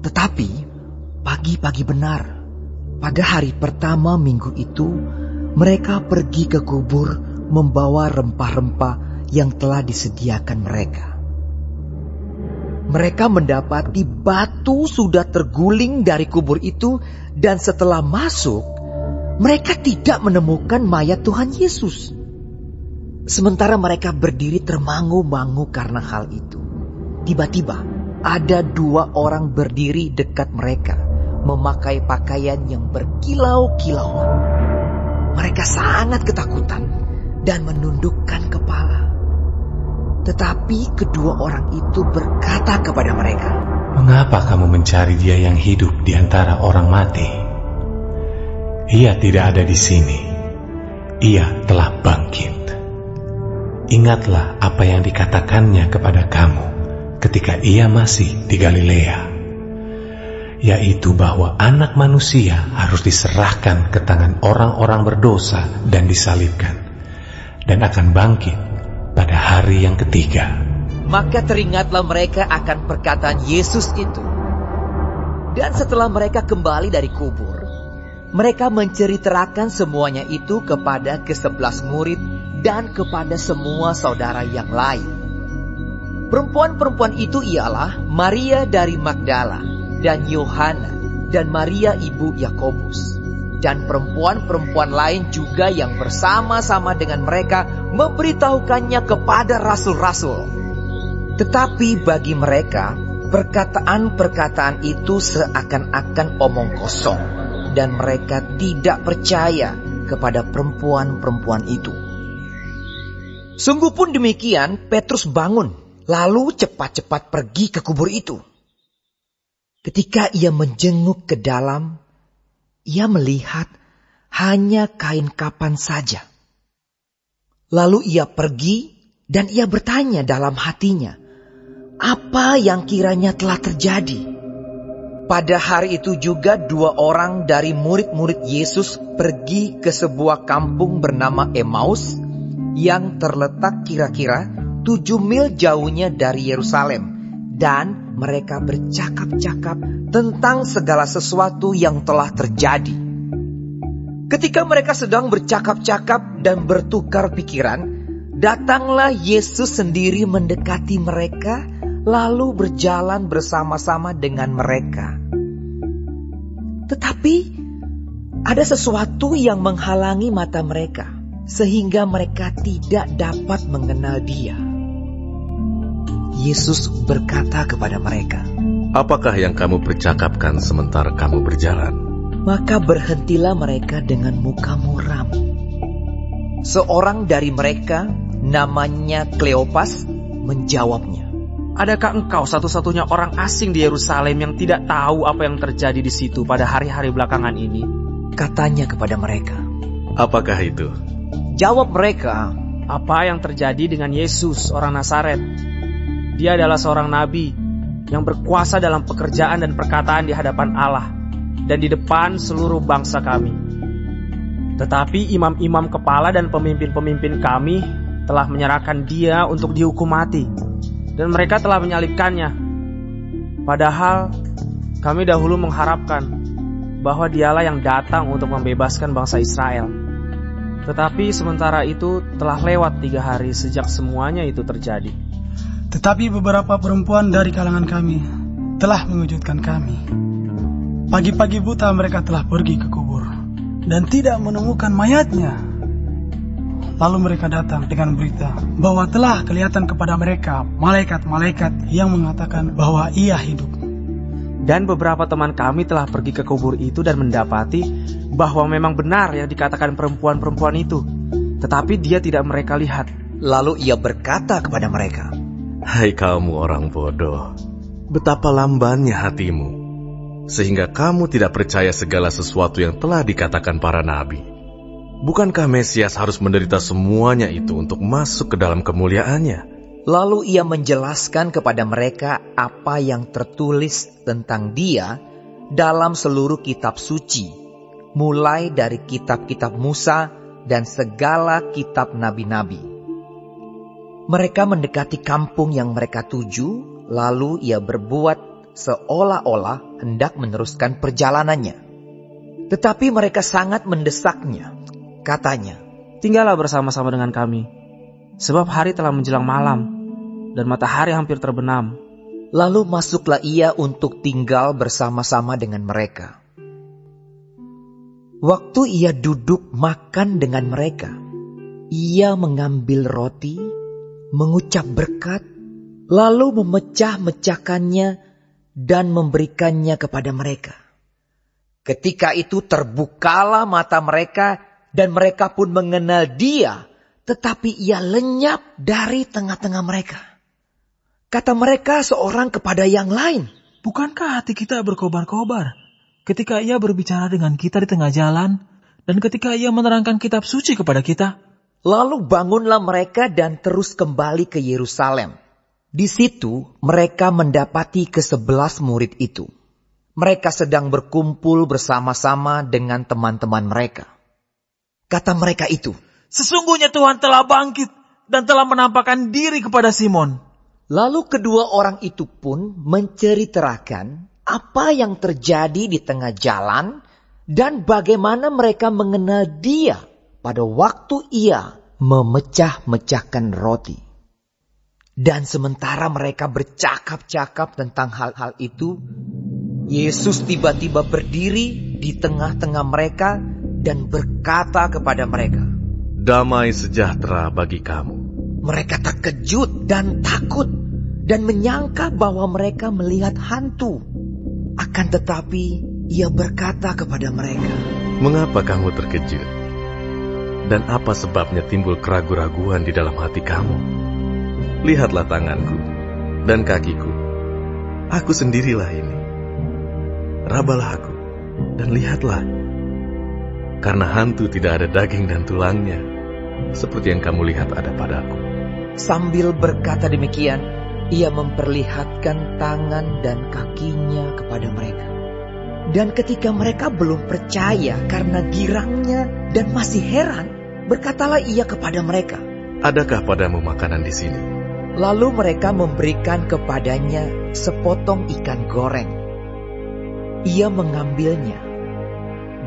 Tetapi pagi-pagi benar, pada hari pertama minggu itu, mereka pergi ke kubur membawa rempah-rempah yang telah disediakan mereka. Mereka mendapati batu sudah terguling dari kubur itu, dan setelah masuk, mereka tidak menemukan mayat Tuhan Yesus. Sementara mereka berdiri termangu-mangu karena hal itu, tiba-tiba ada 2 orang berdiri dekat mereka, memakai pakaian yang berkilau-kilauan. Mereka sangat ketakutan dan menundukkan kepala. Tetapi kedua orang itu berkata kepada mereka, "Mengapa kamu mencari Dia yang hidup di antara orang mati? Ia tidak ada di sini. Ia telah bangkit. Ingatlah apa yang dikatakannya kepada kamu ketika Ia masih di Galilea, yaitu bahwa Anak Manusia harus diserahkan ke tangan orang-orang berdosa dan disalibkan, dan akan bangkit pada hari yang ketiga." Maka teringatlah mereka akan perkataan Yesus itu. Dan setelah mereka kembali dari kubur, mereka menceritakan semuanya itu kepada ke-11 murid dan kepada semua saudara yang lain. Perempuan-perempuan itu ialah Maria dari Magdala, dan Yohana, dan Maria ibu Yakobus, dan perempuan-perempuan lain juga yang bersama-sama dengan mereka memberitahukannya kepada rasul-rasul. Tetapi bagi mereka, perkataan-perkataan itu seakan-akan omong kosong, dan mereka tidak percaya kepada perempuan-perempuan itu. Sungguh pun demikian, Petrus bangun, lalu cepat-cepat pergi ke kubur itu. Ketika ia menjenguk ke dalam, ia melihat hanya kain kapan saja. Lalu ia pergi dan ia bertanya dalam hatinya, apa yang kiranya telah terjadi? Pada hari itu juga 2 orang dari murid-murid Yesus pergi ke sebuah kampung bernama Emmaus yang terletak kira-kira 7 mil jauhnya dari Yerusalem, dan mereka bercakap-cakap tentang segala sesuatu yang telah terjadi. Ketika mereka sedang bercakap-cakap dan bertukar pikiran, datanglah Yesus sendiri mendekati mereka, lalu berjalan bersama-sama dengan mereka. Tetapi ada sesuatu yang menghalangi mata mereka, sehingga mereka tidak dapat mengenal Dia. Yesus berkata kepada mereka, "Apakah yang kamu percakapkan sementara kamu berjalan?" Maka berhentilah mereka dengan muka muram. Seorang dari mereka, namanya Kleopas, menjawabnya, "Adakah engkau satu-satunya orang asing di Yerusalem yang tidak tahu apa yang terjadi di situ pada hari-hari belakangan ini?" Katanya kepada mereka. "Apakah itu?" Jawab mereka, "Apa yang terjadi dengan Yesus, orang Nazaret? Dia adalah seorang nabi yang berkuasa dalam pekerjaan dan perkataan di hadapan Allah dan di depan seluruh bangsa kami. Tetapi imam-imam kepala dan pemimpin-pemimpin kami telah menyerahkan Dia untuk dihukum mati, dan mereka telah menyalibkannya. Padahal kami dahulu mengharapkan bahwa Dialah yang datang untuk membebaskan bangsa Israel. Tetapi sementara itu telah lewat 3 hari sejak semuanya itu terjadi. Tetapi beberapa perempuan dari kalangan kami telah mengejutkan kami. Pagi-pagi buta mereka telah pergi ke kubur dan tidak menemukan mayatnya. Lalu mereka datang dengan berita bahwa telah kelihatan kepada mereka malaikat-malaikat yang mengatakan bahwa Ia hidup. Dan beberapa teman kami telah pergi ke kubur itu dan mendapati bahwa memang benar yang dikatakan perempuan-perempuan itu, tetapi Dia tidak mereka lihat." Lalu ia berkata kepada mereka, "Hai kamu orang bodoh, betapa lambannya hatimu, sehingga kamu tidak percaya segala sesuatu yang telah dikatakan para nabi. Bukankah Mesias harus menderita semuanya itu untuk masuk ke dalam kemuliaannya?" Lalu ia menjelaskan kepada mereka apa yang tertulis tentang Dia dalam seluruh kitab suci, mulai dari kitab-kitab Musa dan segala kitab nabi-nabi. Mereka mendekati kampung yang mereka tuju, lalu ia berbuat seolah-olah hendak meneruskan perjalanannya. Tetapi mereka sangat mendesaknya. Katanya, "Tinggallah bersama-sama dengan kami, sebab hari telah menjelang malam, dan matahari hampir terbenam." Lalu masuklah ia untuk tinggal bersama-sama dengan mereka. Waktu ia duduk makan dengan mereka, ia mengambil roti, mengucap berkat, lalu memecah-mecahkannya dan memberikannya kepada mereka. Ketika itu terbukalah mata mereka dan mereka pun mengenal dia, tetapi ia lenyap dari tengah-tengah mereka. Kata mereka seorang kepada yang lain, "Bukankah hati kita berkobar-kobar ketika ia berbicara dengan kita di tengah jalan dan ketika ia menerangkan kitab suci kepada kita?" Lalu bangunlah mereka dan terus kembali ke Yerusalem. Di situ mereka mendapati ke-11 murid itu. Mereka sedang berkumpul bersama-sama dengan teman-teman mereka. Kata mereka itu, "Sesungguhnya Tuhan telah bangkit dan telah menampakkan diri kepada Simon." Lalu kedua orang itu pun menceritakan apa yang terjadi di tengah jalan dan bagaimana mereka mengenal dia pada waktu ia memecah-mecahkan roti. Dan sementara mereka bercakap-cakap tentang hal-hal itu, Yesus tiba-tiba berdiri di tengah-tengah mereka dan berkata kepada mereka, "Damai sejahtera bagi kamu." Mereka terkejut dan takut dan menyangka bahwa mereka melihat hantu. Akan tetapi ia berkata kepada mereka, "Mengapa kamu terkejut? Dan apa sebabnya timbul keraguan-raguan di dalam hati kamu? Lihatlah tanganku dan kakiku. Aku sendirilah ini. Rabalah aku dan lihatlah. Karena hantu tidak ada daging dan tulangnya, seperti yang kamu lihat ada padaku." Sambil berkata demikian, ia memperlihatkan tangan dan kakinya kepada mereka. Dan ketika mereka belum percaya karena girangnya dan masih heran, berkatalah ia kepada mereka, "Adakah padamu makanan di sini?" Lalu mereka memberikan kepadanya sepotong ikan goreng. Ia mengambilnya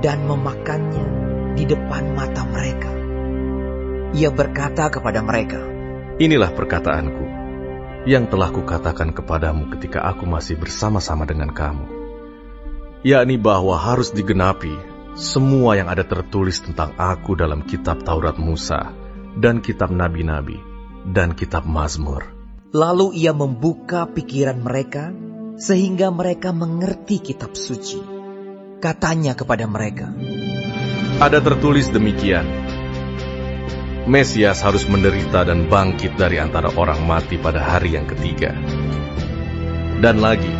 dan memakannya di depan mata mereka. Ia berkata kepada mereka, "Inilah perkataanku yang telah kukatakan kepadamu ketika aku masih bersama-sama dengan kamu, yakni bahwa harus digenapi semua yang ada tertulis tentang aku dalam kitab Taurat Musa dan kitab Nabi-Nabi dan kitab Mazmur." Lalu ia membuka pikiran mereka sehingga mereka mengerti kitab suci. Katanya kepada mereka, "Ada tertulis demikian, Mesias harus menderita dan bangkit dari antara orang mati pada hari yang ketiga. Dan lagi,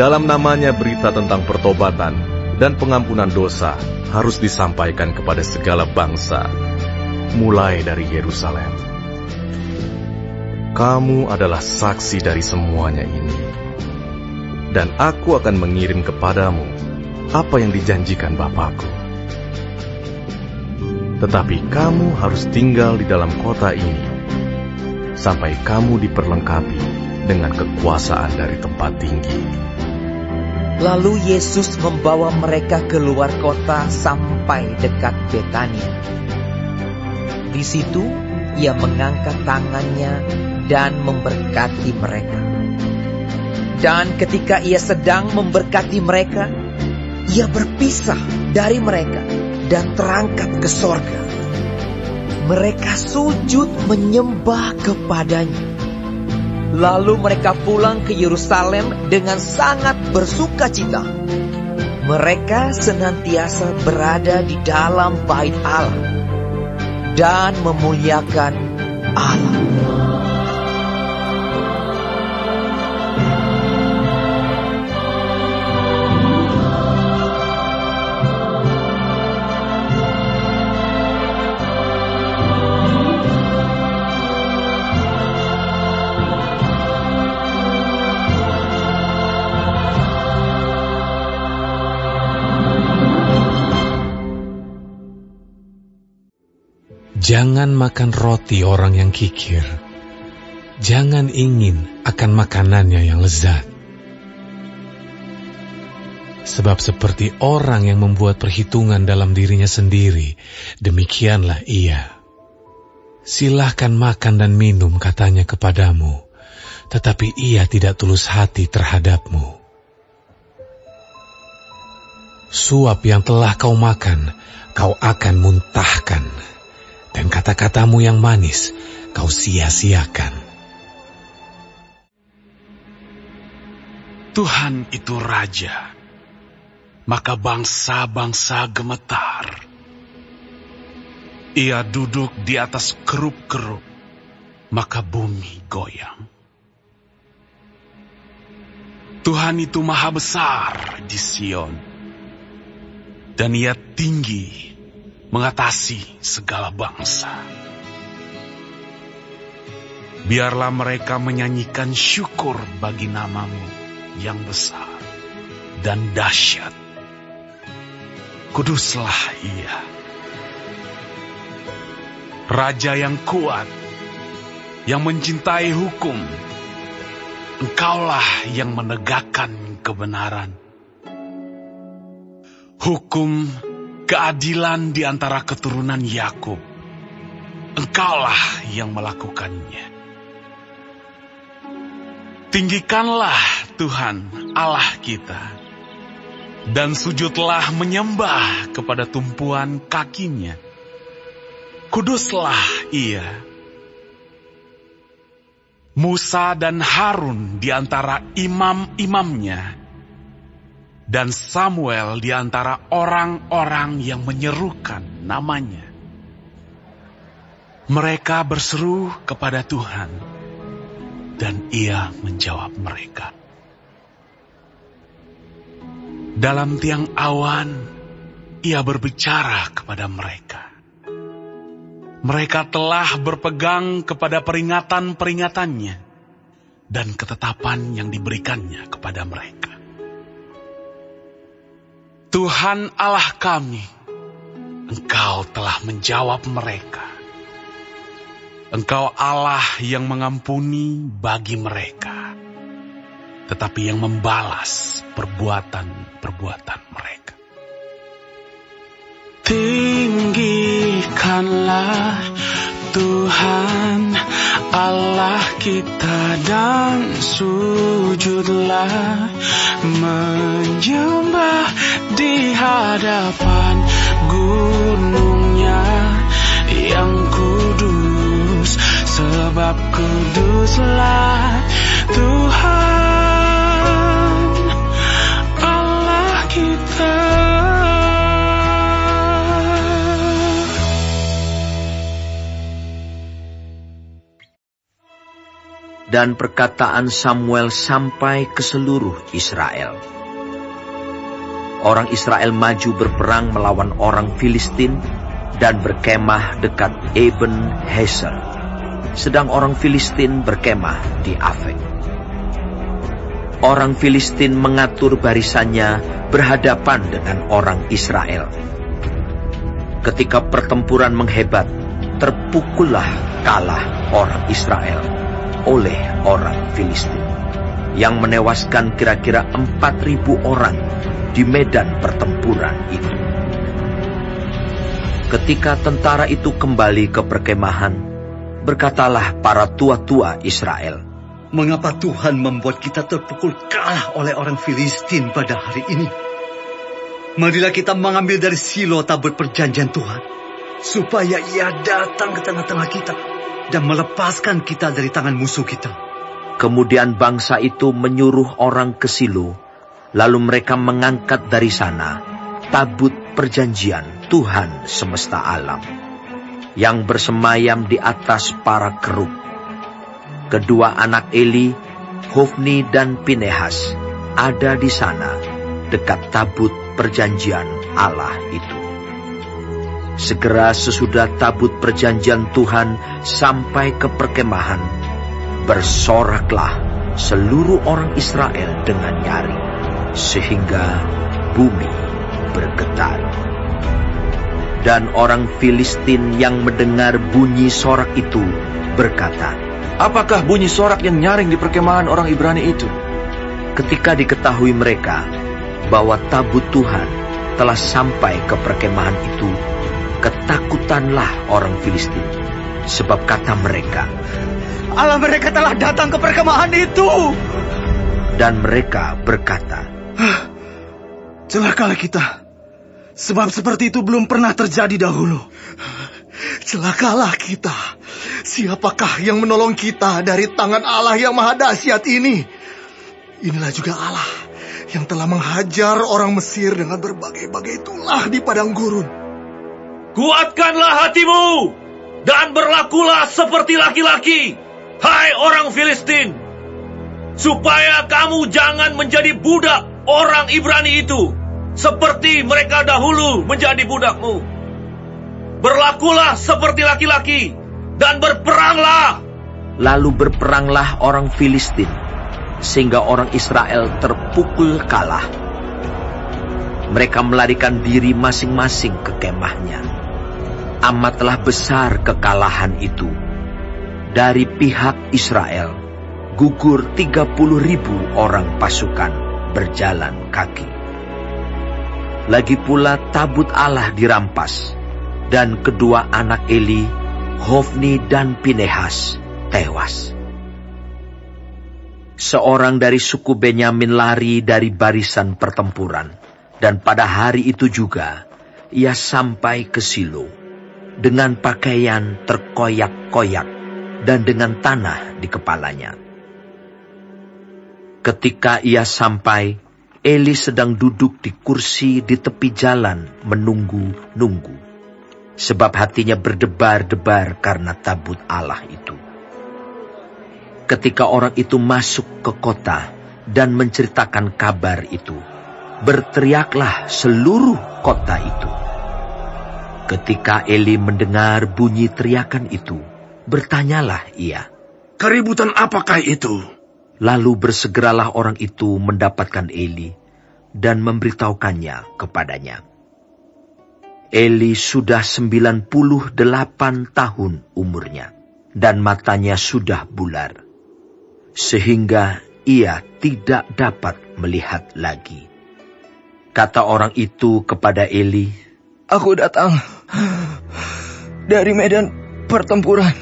dalam namanya berita tentang pertobatan dan pengampunan dosa harus disampaikan kepada segala bangsa, mulai dari Yerusalem. Kamu adalah saksi dari semuanya ini. Dan aku akan mengirim kepadamu apa yang dijanjikan Bapakku. Tetapi kamu harus tinggal di dalam kota ini sampai kamu diperlengkapi dengan kekuasaan dari tempat tinggi." Lalu Yesus membawa mereka keluar kota sampai dekat Betania. Di situ ia mengangkat tangannya dan memberkati mereka. Dan ketika ia sedang memberkati mereka, ia berpisah dari mereka dan terangkat ke sorga. Mereka sujud menyembah kepadanya. Lalu mereka pulang ke Yerusalem dengan sangat bersukacita. Mereka senantiasa berada di dalam bait Allah dan memuliakan Allah. Jangan makan roti orang yang kikir. Jangan ingin akan makanannya yang lezat. Sebab seperti orang yang membuat perhitungan dalam dirinya sendiri, demikianlah ia. Silahkan makan dan minum, katanya kepadamu, tetapi ia tidak tulus hati terhadapmu. Suap yang telah kau makan, kau akan muntahkan, dan kata-katamu yang manis kau sia-siakan. Tuhan itu Raja, maka bangsa-bangsa gemetar. Ia duduk di atas kerub-kerub, maka bumi goyang. Tuhan itu maha besar di Sion, dan ia tinggi mengatasi segala bangsa. Biarlah mereka menyanyikan syukur bagi namamu yang besar dan dahsyat. Kuduslah ia. Raja yang kuat, yang mencintai hukum. Engkaulah yang menegakkan kebenaran. Hukum keadilan di antara keturunan Yakub. Engkaulah yang melakukannya. Tinggikanlah Tuhan Allah kita, dan sujudlah menyembah kepada tumpuan kakinya. Kuduslah ia. Musa dan Harun di antara imam-imamnya, dan Samuel di antara orang-orang yang menyerukan namanya. Mereka berseru kepada Tuhan, dan ia menjawab mereka. Dalam tiang awan, ia berbicara kepada mereka. Mereka telah berpegang kepada peringatan-peringatannya dan ketetapan yang diberikannya kepada mereka. Tuhan Allah kami, Engkau telah menjawab mereka. Engkau Allah yang mengampuni bagi mereka, tetapi yang membalas perbuatan-perbuatan mereka. Tinggikanlah Tuhan Allah kita dan sujudlah menyembah di hadapan gunungnya yang kudus, sebab kuduslah Tuhan Allah kita. Dan perkataan Samuel sampai ke seluruh Israel. Orang Israel maju berperang melawan orang Filistin dan berkemah dekat Eben Heser, sedang orang Filistin berkemah di Afek. Orang Filistin mengatur barisannya berhadapan dengan orang Israel. Ketika pertempuran menghebat, terpukullah kalah orang Israel oleh orang Filistin, yang menewaskan kira-kira 4.000 orang di medan pertempuran itu. Ketika tentara itu kembali ke perkemahan, berkatalah para tua-tua Israel, "Mengapa Tuhan membuat kita terpukul kalah oleh orang Filistin pada hari ini? Marilah kita mengambil dari Silo tabut perjanjian Tuhan, supaya ia datang ke tengah-tengah kita dan melepaskan kita dari tangan musuh kita." Kemudian bangsa itu menyuruh orang ke Silo, lalu mereka mengangkat dari sana tabut perjanjian Tuhan semesta alam, yang bersemayam di atas para kerub. Kedua anak Eli, Hofni dan Pinehas, ada di sana dekat tabut perjanjian Allah itu. Segera sesudah tabut perjanjian Tuhan sampai ke perkemahan, bersoraklah seluruh orang Israel dengan nyaring, sehingga bumi bergetar. Dan orang Filistin yang mendengar bunyi sorak itu berkata, "Apakah bunyi sorak yang nyaring di perkemahan orang Ibrani itu?" Ketika diketahui mereka, bahwa tabut Tuhan telah sampai ke perkemahan itu, ketakutanlah orang Filistin, sebab kata mereka, Allah mereka telah datang ke perkemahan itu. Dan mereka berkata, celakalah kita, sebab seperti itu belum pernah terjadi dahulu. Celakalah kita, siapakah yang menolong kita dari tangan Allah yang maha dahsyat ini? Inilah juga Allah yang telah menghajar orang Mesir dengan berbagai-bagai tulah di padang gurun. Kuatkanlah hatimu dan berlakulah seperti laki-laki, hai orang Filistin, supaya kamu jangan menjadi budak orang Ibrani itu, seperti mereka dahulu menjadi budakmu. Berlakulah seperti laki-laki dan berperanglah. Lalu berperanglah orang Filistin, sehingga orang Israel terpukul kalah. Mereka melarikan diri masing-masing ke kemahnya. Amatlah besar kekalahan itu. Dari pihak Israel, gugur 30.000 orang pasukan berjalan kaki. Lagi pula tabut Allah dirampas, dan kedua anak Eli, Hofni dan Pinehas, tewas. Seorang dari suku Benyamin lari dari barisan pertempuran, dan pada hari itu juga ia sampai ke Silo dengan pakaian terkoyak-koyak dan dengan tanah di kepalanya. Ketika ia sampai, Eli sedang duduk di kursi di tepi jalan menunggu-nunggu, sebab hatinya berdebar-debar karena tabut Allah itu. Ketika orang itu masuk ke kota dan menceritakan kabar itu, berteriaklah seluruh kota itu. Ketika Eli mendengar bunyi teriakan itu, bertanyalah ia, keributan apakah itu? Lalu bersegeralah orang itu mendapatkan Eli dan memberitahukannya kepadanya. Eli sudah 98 tahun umurnya, dan matanya sudah bular, sehingga ia tidak dapat melihat lagi. Kata orang itu kepada Eli, aku datang dari medan pertempuran.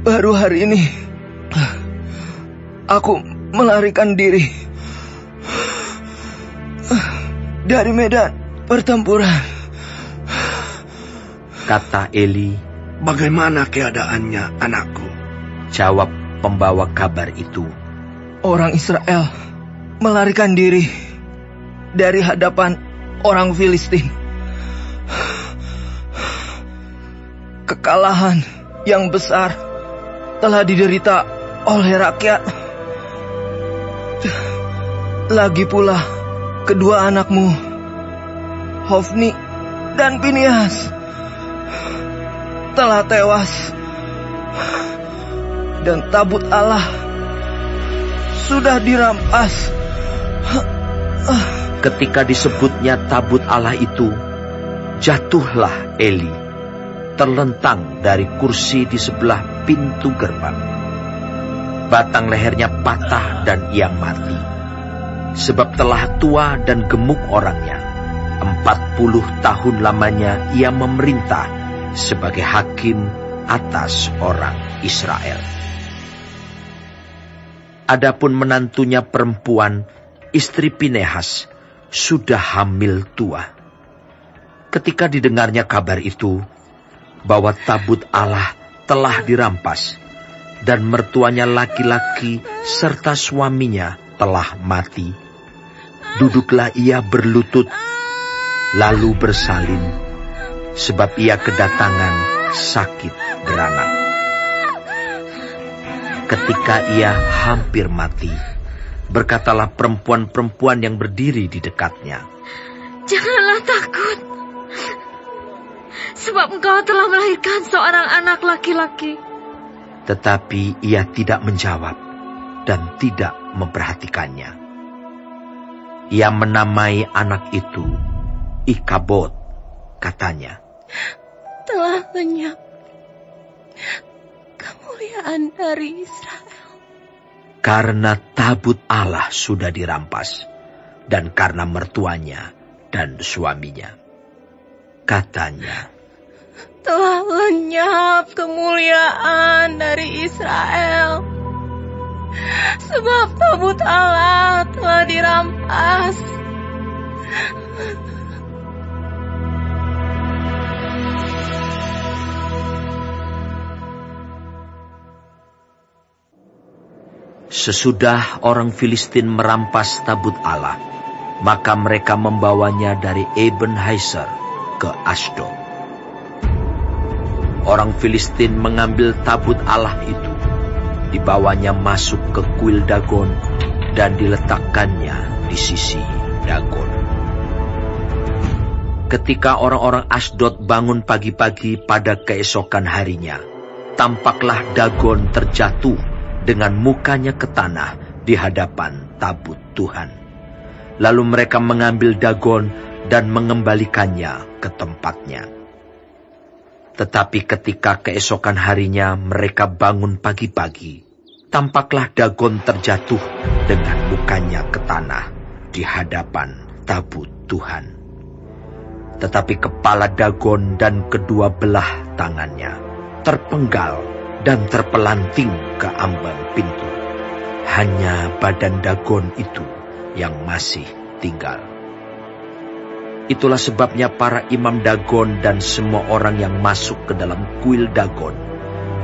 Baru hari ini aku melarikan diri dari medan pertempuran. Kata Eli, bagaimana keadaannya, anakku? Jawab pembawa kabar itu, orang Israel melarikan diri dari hadapan orang Filistin. Kekalahan yang besar telah diderita oleh rakyat. Lagi pula kedua anakmu, Hofni dan Pinehas, telah tewas, dan tabut Allah sudah dirampas. Ketika disebutnya tabut Allah itu, jatuhlah Eli, terlentang dari kursi di sebelah pintu gerbang. Batang lehernya patah dan ia mati, sebab telah tua dan gemuk orangnya. 40 tahun lamanya ia memerintah sebagai hakim atas orang Israel. Adapun menantunya perempuan, istri Pinehas, sudah hamil tua. Ketika didengarnya kabar itu, bahwa tabut Allah telah dirampas, dan mertuanya laki-laki serta suaminya telah mati, duduklah ia berlutut, lalu bersalin, sebab ia kedatangan sakit beranak. Ketika ia hampir mati, berkatalah perempuan-perempuan yang berdiri di dekatnya, janganlah takut, sebab engkau telah melahirkan seorang anak laki-laki. Tetapi ia tidak menjawab dan tidak memperhatikannya. Ia menamai anak itu Ikabod, katanya, telah lenyap kemuliaan dari Israel. Karena tabut Allah sudah dirampas, dan karena mertuanya dan suaminya. Katanya, telah lenyap kemuliaan dari Israel, sebab tabut Allah telah dirampas. Sesudah orang Filistin merampas tabut Allah, maka mereka membawanya dari Ebenezer ke Asdod. Orang Filistin mengambil tabut Allah itu, dibawanya masuk ke kuil Dagon dan diletakkannya di sisi Dagon. Ketika orang-orang Asdod bangun pagi-pagi pada keesokan harinya, tampaklah Dagon terjatuh dengan mukanya ke tanah di hadapan tabut Tuhan. Lalu mereka mengambil Dagon dan mengembalikannya ke tempatnya. Tetapi ketika keesokan harinya mereka bangun pagi-pagi, tampaklah Dagon terjatuh dengan mukanya ke tanah di hadapan tabut Tuhan. Tetapi kepala Dagon dan kedua belah tangannya terpenggal dan terpelanting ke ambang pintu. Hanya badan Dagon itu yang masih tinggal. Itulah sebabnya para imam Dagon dan semua orang yang masuk ke dalam kuil Dagon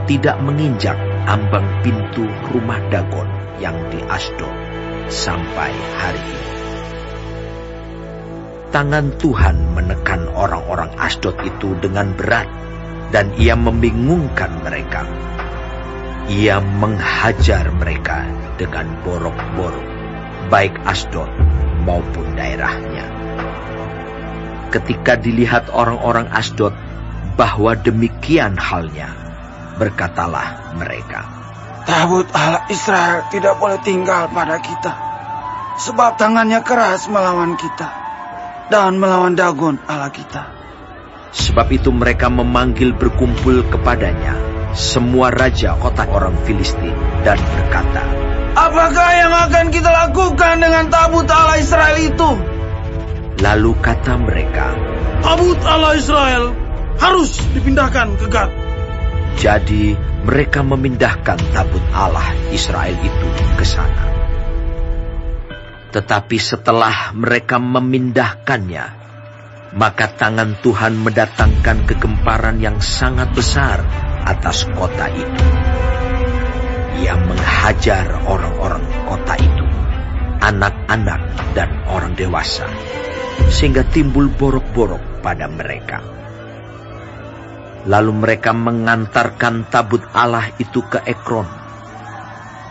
tidak menginjak ambang pintu rumah Dagon yang di Asdod sampai hari ini. Tangan Tuhan menekan orang-orang Asdod itu dengan berat, dan ia membingungkan mereka. Ia menghajar mereka dengan borok-borok, baik Asdod maupun daerahnya. Ketika dilihat orang-orang Asdod bahwa demikian halnya, berkatalah mereka, tabut Allah Israel tidak boleh tinggal pada kita, sebab tangannya keras melawan kita dan melawan Dagon Allah kita. Sebab itu mereka memanggil berkumpul kepadanya semua raja kota orang Filistin dan berkata, apakah yang akan kita lakukan dengan tabut Allah Israel itu? Lalu kata mereka, tabut Allah Israel harus dipindahkan ke Gad. Jadi mereka memindahkan tabut Allah Israel itu ke sana. Tetapi setelah mereka memindahkannya, maka tangan Tuhan mendatangkan kegemparan yang sangat besar atas kota itu. Ia menghajar orang-orang kota itu, anak-anak dan orang dewasa, sehingga timbul borok-borok pada mereka. Lalu mereka mengantarkan tabut Allah itu ke Ekron.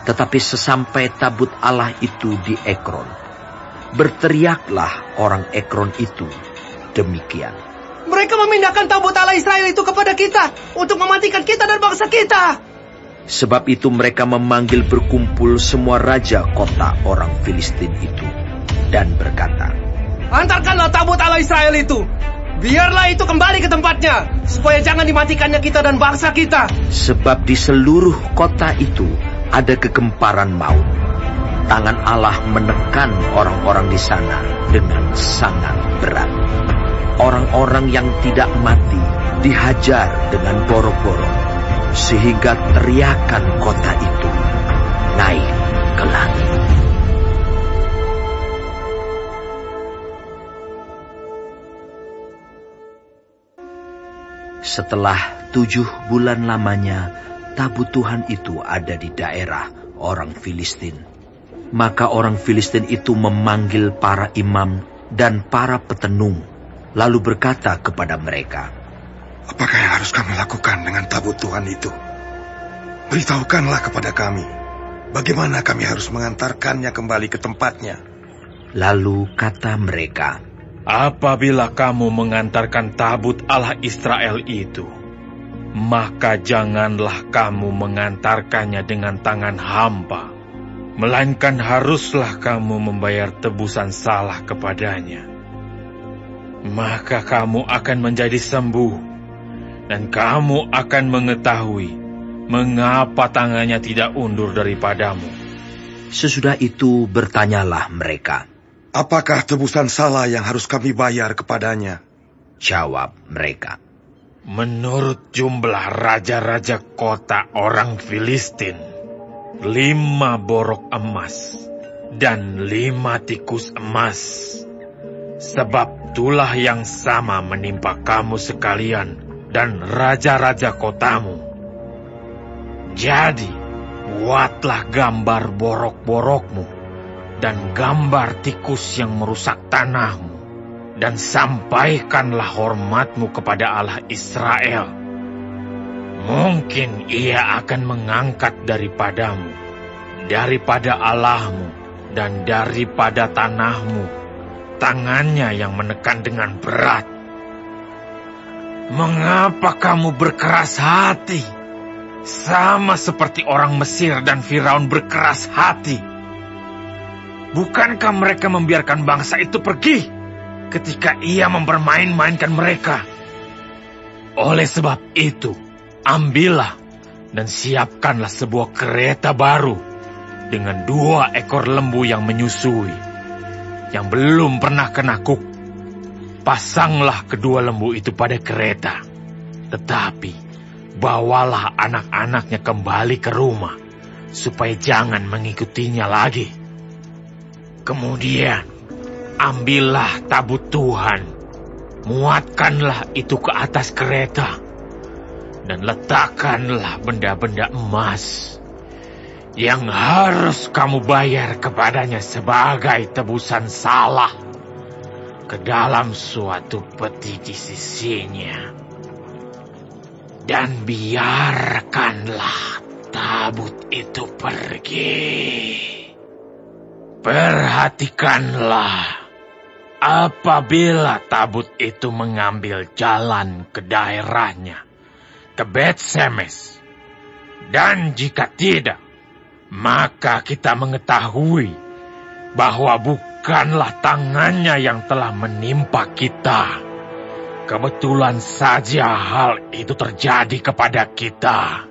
Tetapi sesampai tabut Allah itu di Ekron, berteriaklah orang Ekron itu demikian, mereka memindahkan tabut Allah Israel itu kepada kita untuk mematikan kita dan bangsa kita. Sebab itu mereka memanggil berkumpul semua raja kota orang Filistin itu dan berkata, antarkanlah tabut Allah Israel itu, biarlah itu kembali ke tempatnya, supaya jangan dimatikannya kita dan bangsa kita. Sebab di seluruh kota itu ada kegemparan maut. Tangan Allah menekan orang-orang di sana dengan sangat berat. Orang-orang yang tidak mati dihajar dengan borok-borok, sehingga teriakan kota itu naik ke langit. Setelah 7 bulan lamanya, tabut Tuhan itu ada di daerah orang Filistin. Maka orang Filistin itu memanggil para imam dan para petenung, lalu berkata kepada mereka, apakah yang harus kami lakukan dengan tabut Tuhan itu? Beritahukanlah kepada kami, bagaimana kami harus mengantarkannya kembali ke tempatnya. Lalu kata mereka, apabila kamu mengantarkan tabut Allah Israel itu, maka janganlah kamu mengantarkannya dengan tangan hampa, melainkan haruslah kamu membayar tebusan salah kepadanya. Maka kamu akan menjadi sembuh, dan kamu akan mengetahui mengapa tangannya tidak undur daripadamu. Sesudah itu bertanyalah mereka, apakah tebusan salah yang harus kami bayar kepadanya? Jawab mereka. Menurut jumlah raja-raja kota orang Filistin, 5 borok emas dan 5 tikus emas. Sebab itulah yang sama menimpa kamu sekalian dan raja-raja kotamu. Jadi, buatlah gambar borok-borokmu dan gambar tikus yang merusak tanahmu, dan sampaikanlah hormatmu kepada Allah Israel. Mungkin ia akan mengangkat daripadamu, daripada Allahmu, dan daripada tanahmu, tangannya yang menekan dengan berat. Mengapa kamu berkeras hati? Sama seperti orang Mesir dan Firaun berkeras hati. Bukankah mereka membiarkan bangsa itu pergi ketika ia mempermain-mainkan mereka? Oleh sebab itu, ambillah dan siapkanlah sebuah kereta baru dengan 2 ekor lembu yang menyusui, yang belum pernah kena kuk. Pasanglah kedua lembu itu pada kereta, tetapi bawalah anak-anaknya kembali ke rumah, supaya jangan mengikutinya lagi. Kemudian, ambillah tabut Tuhan, muatkanlah itu ke atas kereta, dan letakkanlah benda-benda emas yang harus kamu bayar kepadanya sebagai tebusan salah ke dalam suatu peti di sisinya. Dan biarkanlah tabut itu pergi. Perhatikanlah, apabila tabut itu mengambil jalan ke daerahnya, ke Bet-Semes, dan jika tidak, maka kita mengetahui bahwa bukanlah tangannya yang telah menimpa kita. Kebetulan saja hal itu terjadi kepada kita.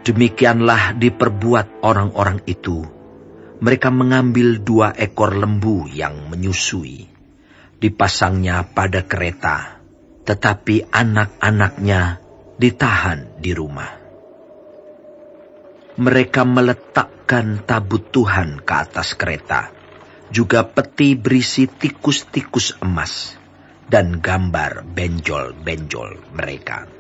Demikianlah diperbuat orang-orang itu. Mereka mengambil 2 ekor lembu yang menyusui, dipasangnya pada kereta, tetapi anak-anaknya ditahan di rumah. Mereka meletakkan tabut Tuhan ke atas kereta, juga peti berisi tikus-tikus emas, dan gambar benjol-benjol mereka.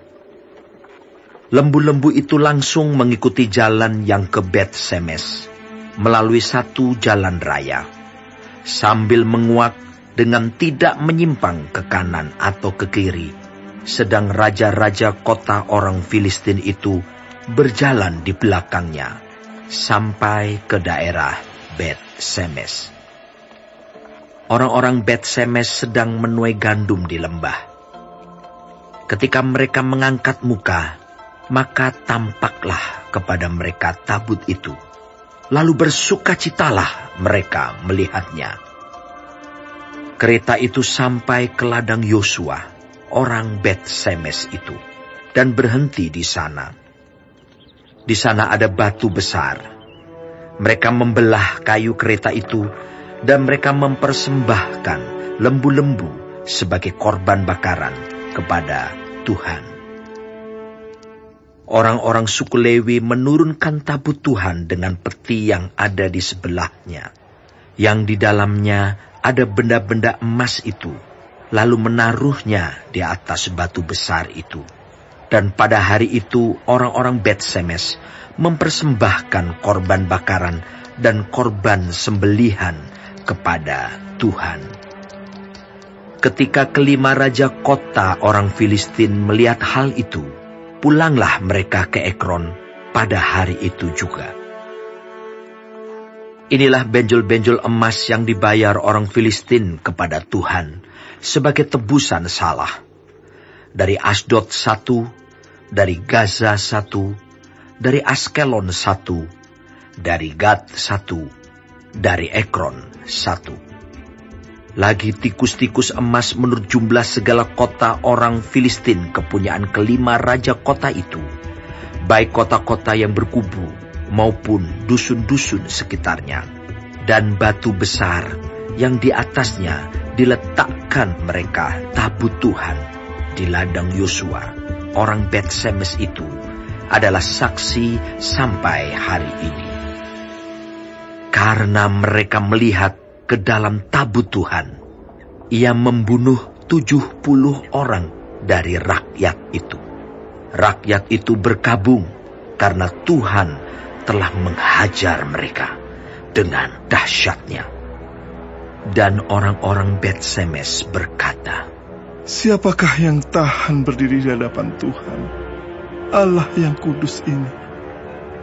Lembu-lembu itu langsung mengikuti jalan yang ke Bet-Semes, melalui satu jalan raya, sambil menguak dengan tidak menyimpang ke kanan atau ke kiri, sedang raja-raja kota orang Filistin itu berjalan di belakangnya, sampai ke daerah Bet-Semes. Orang-orang Bet-Semes sedang menuai gandum di lembah. Ketika mereka mengangkat muka, maka tampaklah kepada mereka tabut itu. Lalu bersukacitalah mereka melihatnya. Kereta itu sampai ke ladang Yosua, orang Bet-Semes itu, dan berhenti di sana. Di sana ada batu besar. Mereka membelah kayu kereta itu, dan mereka mempersembahkan lembu-lembu sebagai korban bakaran kepada Tuhan. Orang-orang suku Lewi menurunkan tabut Tuhan dengan peti yang ada di sebelahnya, yang di dalamnya ada benda-benda emas itu, lalu menaruhnya di atas batu besar itu. Dan pada hari itu orang-orang Bet-Semes mempersembahkan korban bakaran dan korban sembelihan kepada Tuhan. Ketika kelima raja kota orang Filistin melihat hal itu, pulanglah mereka ke Ekron pada hari itu juga. Inilah benjol-benjol emas yang dibayar orang Filistin kepada Tuhan sebagai tebusan salah. Dari Asdod 1, dari Gaza 1, dari Askelon 1, dari Gad 1, dari Ekron 1. Lagi tikus-tikus emas menurut jumlah segala kota orang Filistin kepunyaan kelima raja kota itu, baik kota-kota yang berkubu maupun dusun-dusun sekitarnya, dan batu besar yang di atasnya diletakkan mereka tabut Tuhan di ladang Yosua, orang Bet-Semes itu, adalah saksi sampai hari ini. Karena mereka melihat ke dalam tabut Tuhan, ia membunuh 70 orang dari rakyat itu. Rakyat itu berkabung karena Tuhan telah menghajar mereka dengan dahsyatnya. Dan orang-orang Bet-Semes berkata, "Siapakah yang tahan berdiri di hadapan Tuhan, Allah yang kudus ini?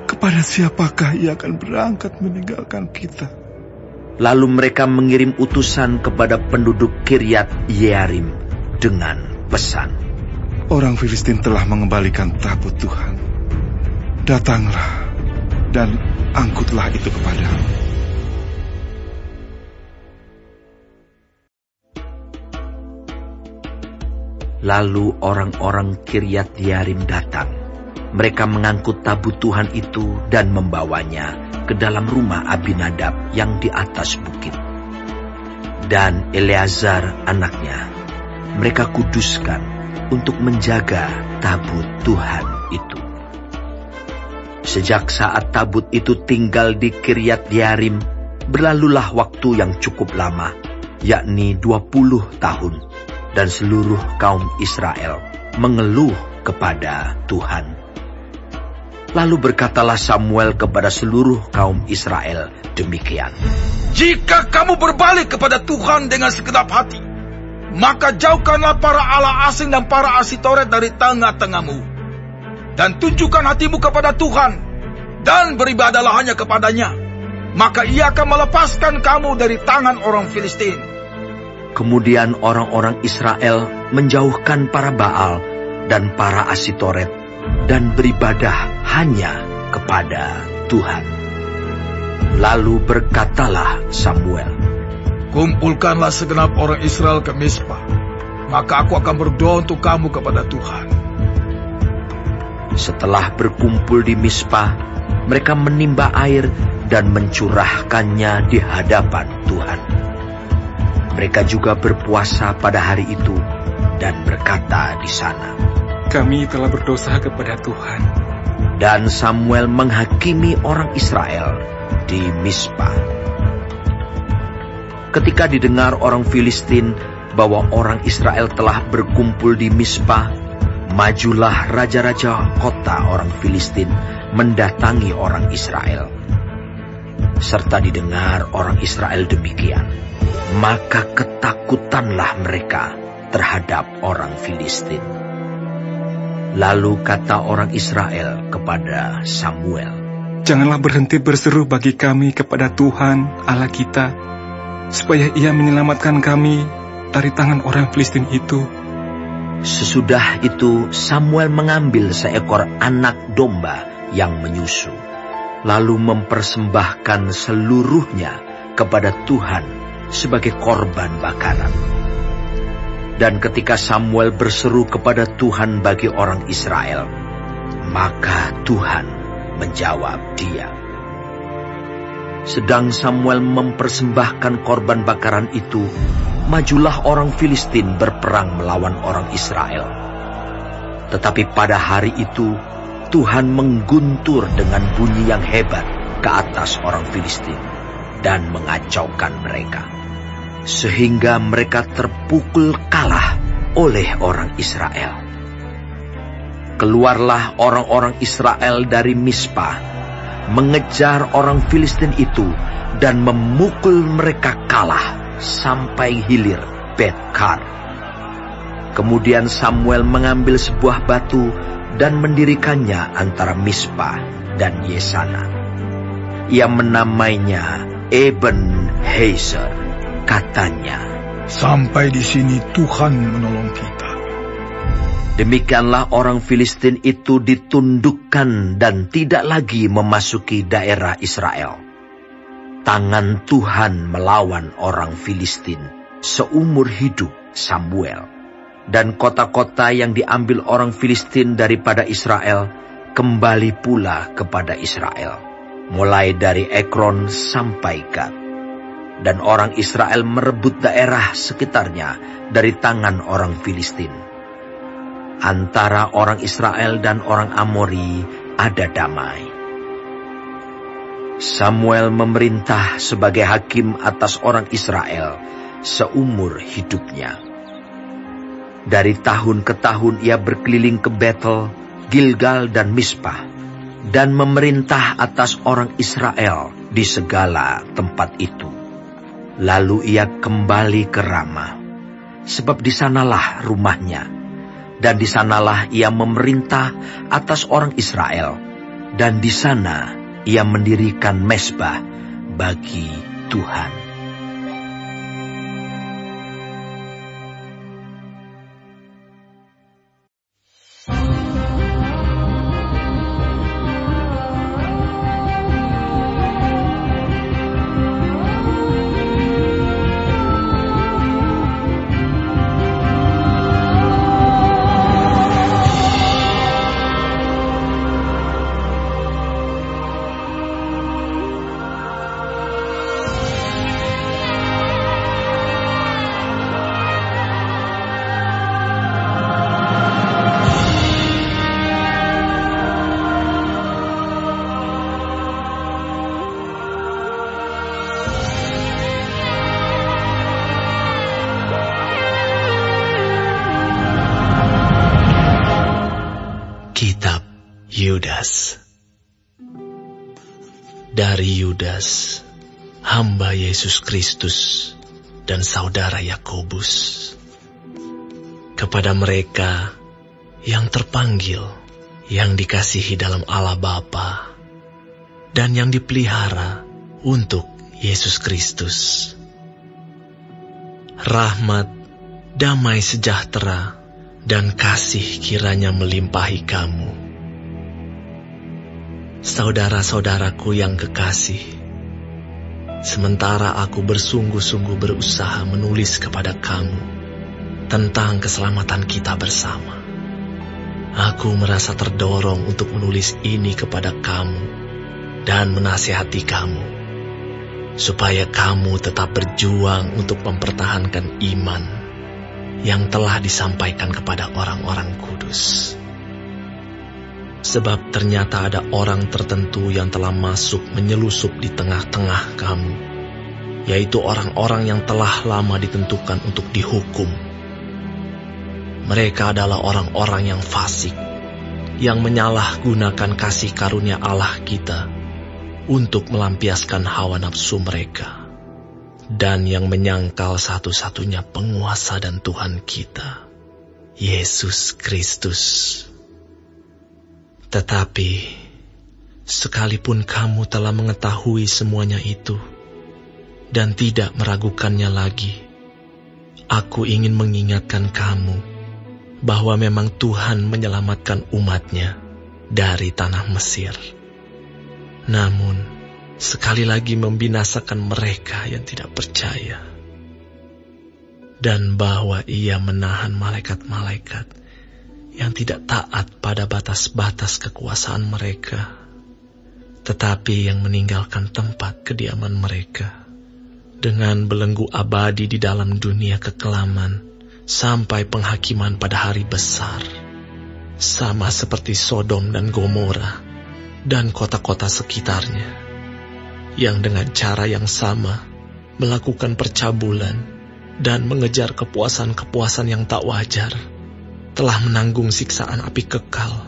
Kepada siapakah ia akan berangkat meninggalkan kita?" Lalu mereka mengirim utusan kepada penduduk Kiryat Yearim dengan pesan, "Orang Filistin telah mengembalikan tabut Tuhan. Datanglah dan angkutlah itu kepadamu." Lalu orang-orang Kiryat Yearim datang. Mereka mengangkut tabut Tuhan itu dan membawanya ke dalam rumah Abinadab yang di atas bukit. Dan Eleazar anaknya, mereka kuduskan untuk menjaga tabut Tuhan itu. Sejak saat tabut itu tinggal di Kiryat Yearim, berlalulah waktu yang cukup lama, yakni 20 tahun, dan seluruh kaum Israel mengeluh kepada Tuhan. Lalu berkatalah Samuel kepada seluruh kaum Israel demikian, "Jika kamu berbalik kepada Tuhan dengan segenap hati, maka jauhkanlah para allah asing dan para Asitoret dari tengah-tengahmu. Dan tunjukkan hatimu kepada Tuhan, dan beribadahlah hanya kepadanya. Maka ia akan melepaskan kamu dari tangan orang Filistin." Kemudian orang-orang Israel menjauhkan para Baal dan para Asitoret, dan beribadah hanya kepada Tuhan. Lalu berkatalah Samuel, "Kumpulkanlah segenap orang Israel ke Mispa, maka aku akan berdoa untuk kamu kepada Tuhan." Setelah berkumpul di Mispa, mereka menimba air dan mencurahkannya di hadapan Tuhan. Mereka juga berpuasa pada hari itu dan berkata di sana, "Kami telah berdosa kepada Tuhan." Dan Samuel menghakimi orang Israel di Mispa. Ketika didengar orang Filistin bahwa orang Israel telah berkumpul di Mispa, majulah raja-raja kota orang Filistin mendatangi orang Israel. Serta didengar orang Israel demikian, maka ketakutanlah mereka terhadap orang Filistin. Lalu kata orang Israel kepada Samuel, "Janganlah berhenti berseru bagi kami kepada Tuhan Allah kita, supaya ia menyelamatkan kami dari tangan orang Filistin itu." Sesudah itu Samuel mengambil seekor anak domba yang menyusu, lalu mempersembahkan seluruhnya kepada Tuhan sebagai korban bakaran. Dan ketika Samuel berseru kepada Tuhan bagi orang Israel, maka Tuhan menjawab dia. Sedang Samuel mempersembahkan korban bakaran itu, majulah orang Filistin berperang melawan orang Israel. Tetapi pada hari itu, Tuhan mengguntur dengan bunyi yang hebat ke atas orang Filistin dan mengacaukan mereka, sehingga mereka terpukul kalah oleh orang Israel. Keluarlah orang-orang Israel dari Mispa, mengejar orang Filistin itu dan memukul mereka kalah sampai hilir Bet-Kar. Kemudian Samuel mengambil sebuah batu dan mendirikannya antara Mispa dan Yesana. Ia menamainya Eben-Hezer. Katanya, "Sampai di sini Tuhan menolong kita." Demikianlah orang Filistin itu ditundukkan dan tidak lagi memasuki daerah Israel. Tangan Tuhan melawan orang Filistin seumur hidup Samuel. Dan kota-kota yang diambil orang Filistin daripada Israel kembali pula kepada Israel, mulai dari Ekron sampai Gat. dan orang Israel merebut daerah sekitarnya dari tangan orang Filistin. Antara orang Israel dan orang Amori ada damai. Samuel memerintah sebagai hakim atas orang Israel seumur hidupnya. Dari tahun ke tahun ia berkeliling ke Betel, Gilgal dan Mizpah, dan memerintah atas orang Israel di segala tempat itu. Lalu ia kembali ke Rama, sebab di sanalah rumahnya, dan di sanalah ia memerintah atas orang Israel, dan di sana ia mendirikan mezbah bagi Tuhan. Kitab Yudas. Dari Yudas, hamba Yesus Kristus dan saudara Yakobus, kepada mereka yang terpanggil, yang dikasihi dalam Allah Bapa, dan yang dipelihara untuk Yesus Kristus. Rahmat, damai sejahtera, dan kasih kiranya melimpahi kamu. Saudara-saudaraku yang kekasih, sementara aku bersungguh-sungguh berusaha menulis kepada kamu tentang keselamatan kita bersama, aku merasa terdorong untuk menulis ini kepada kamu dan menasihati kamu, supaya kamu tetap berjuang untuk mempertahankan iman yang telah disampaikan kepada orang-orang kudus. Sebab ternyata ada orang tertentu yang telah masuk menyelusup di tengah-tengah kamu, yaitu orang-orang yang telah lama ditentukan untuk dihukum. Mereka adalah orang-orang yang fasik, yang menyalahgunakan kasih karunia Allah kita untuk melampiaskan hawa nafsu mereka, dan yang menyangkal satu-satunya penguasa dan Tuhan kita, Yesus Kristus. Tetapi, sekalipun kamu telah mengetahui semuanya itu, dan tidak meragukannya lagi, aku ingin mengingatkan kamu, bahwa memang Tuhan menyelamatkan umat-Nya dari tanah Mesir. Namun, sekali lagi membinasakan mereka yang tidak percaya, dan bahwa Ia menahan malaikat-malaikat yang tidak taat pada batas-batas kekuasaan mereka, tetapi yang meninggalkan tempat kediaman mereka, dengan belenggu abadi di dalam dunia kekelaman, sampai penghakiman pada hari besar, sama seperti Sodom dan Gomora dan kota-kota sekitarnya, yang dengan cara yang sama melakukan percabulan dan mengejar kepuasan-kepuasan yang tak wajar, telah menanggung siksaan api kekal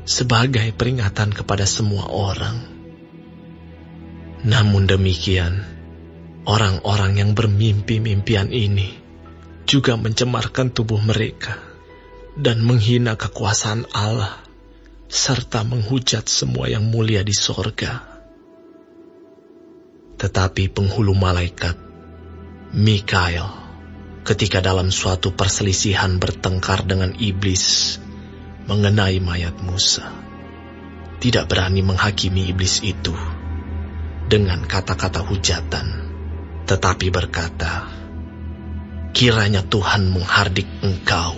sebagai peringatan kepada semua orang. Namun demikian, orang-orang yang bermimpi-mimpian ini juga mencemarkan tubuh mereka dan menghina kekuasaan Allah, serta menghujat semua yang mulia di sorga. Tetapi penghulu malaikat, Mikael, ketika dalam suatu perselisihan bertengkar dengan iblis mengenai mayat Musa, tidak berani menghakimi iblis itu dengan kata-kata hujatan, tetapi berkata, "Kiranya Tuhan menghardik engkau."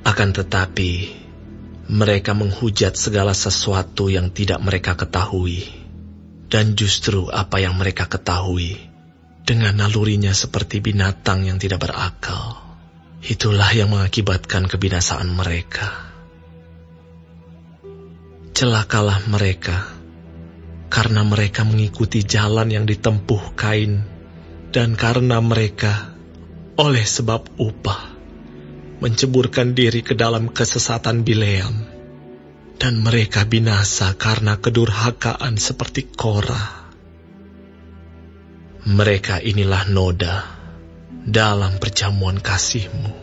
Akan tetapi, mereka menghujat segala sesuatu yang tidak mereka ketahui, Dan justru apa yang mereka ketahui, dengan nalurinya seperti binatang yang tidak berakal, itulah yang mengakibatkan kebinasaan mereka. Celakalah mereka, karena mereka mengikuti jalan yang ditempuh Kain, dan karena mereka, oleh sebab upah, menceburkan diri ke dalam kesesatan Bileam, dan mereka binasa karena kedurhakaan seperti Korah. Mereka inilah noda dalam perjamuan kasih-Mu,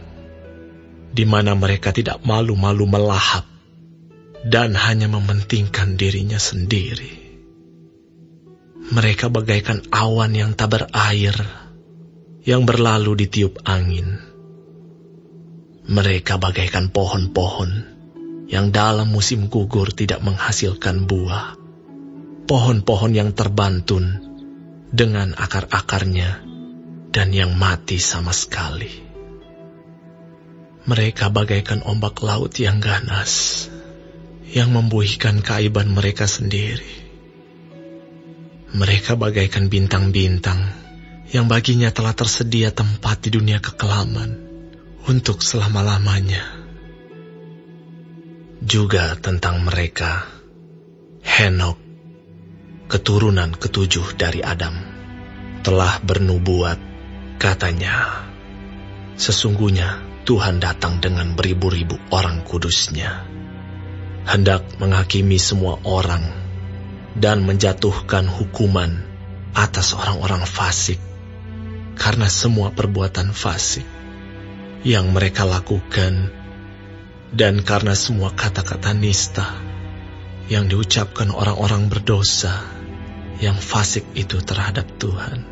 di mana mereka tidak malu-malu melahap dan hanya mementingkan dirinya sendiri. Mereka bagaikan awan yang tak berair, yang berlalu ditiup angin. Mereka bagaikan pohon-pohon yang dalam musim gugur tidak menghasilkan buah. Pohon-pohon yang terbantun dengan akar-akarnya dan yang mati sama sekali. Mereka bagaikan ombak laut yang ganas, yang membuihkan keaiban mereka sendiri. Mereka bagaikan bintang-bintang yang baginya telah tersedia tempat di dunia kekelaman untuk selama-lamanya. Juga tentang mereka, Henok, keturunan ketujuh dari Adam, telah bernubuat, katanya, sesungguhnya Tuhan datang dengan beribu-ribu orang kudusnya, hendak menghakimi semua orang dan menjatuhkan hukuman atas orang-orang fasik karena semua perbuatan fasik yang mereka lakukan dan karena semua kata-kata nista yang diucapkan orang-orang berdosa yang fasik itu terhadap Tuhan.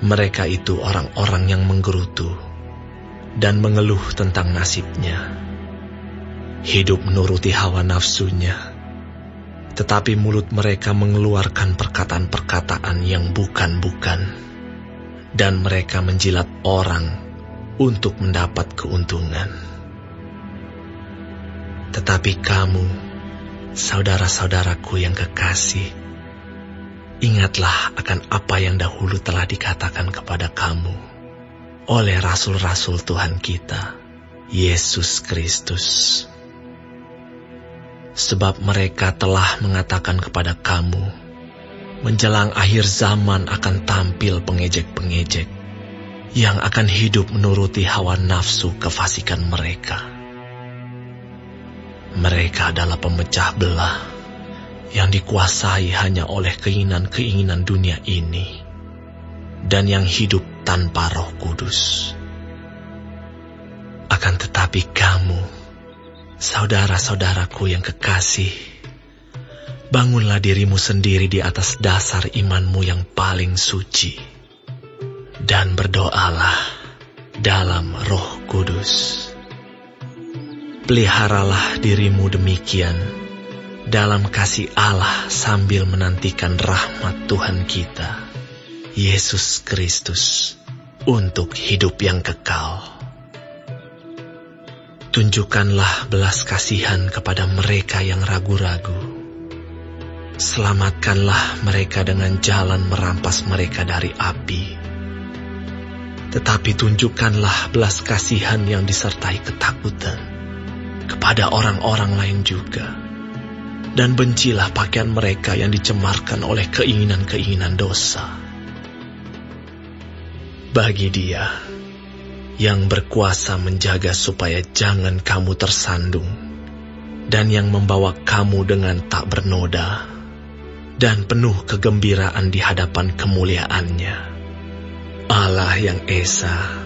Mereka itu orang-orang yang menggerutu dan mengeluh tentang nasibnya. Hidup menuruti hawa nafsunya, tetapi mulut mereka mengeluarkan perkataan-perkataan yang bukan-bukan, dan mereka menjilat orang untuk mendapat keuntungan. Tetapi kamu, saudara-saudaraku yang kekasih, ingatlah akan apa yang dahulu telah dikatakan kepada kamu oleh rasul-rasul Tuhan kita, Yesus Kristus. Sebab mereka telah mengatakan kepada kamu, menjelang akhir zaman akan tampil pengejek-pengejek, yang akan hidup menuruti hawa nafsu kefasikan mereka. Mereka adalah pemecah belah, yang dikuasai hanya oleh keinginan-keinginan dunia ini, dan yang hidup tanpa Roh Kudus. Akan tetapi kamu, saudara-saudaraku yang kekasih, bangunlah dirimu sendiri di atas dasar imanmu yang paling suci, dan berdoalah dalam Roh Kudus. Peliharalah dirimu demikian dalam kasih Allah sambil menantikan rahmat Tuhan kita, Yesus Kristus, untuk hidup yang kekal. Tunjukkanlah belas kasihan kepada mereka yang ragu-ragu. Selamatkanlah mereka dengan jalan merampas mereka dari api. Tetapi tunjukkanlah belas kasihan yang disertai ketakutan kepada orang-orang lain juga. Dan bencilah pakaian mereka yang dicemarkan oleh keinginan-keinginan dosa. Bagi Dia yang berkuasa menjaga supaya jangan kamu tersandung, dan yang membawa kamu dengan tak bernoda, dan penuh kegembiraan di hadapan kemuliaan-Nya. Allah yang Esa,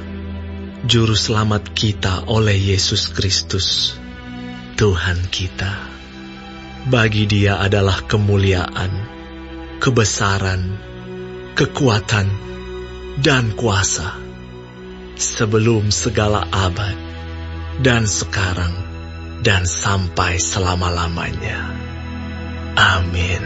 Juru Selamat kita oleh Yesus Kristus, Tuhan kita. Bagi Dia adalah kemuliaan, kebesaran, kekuatan, dan kuasa, sebelum segala abad, dan sekarang, dan sampai selama-lamanya. Amin.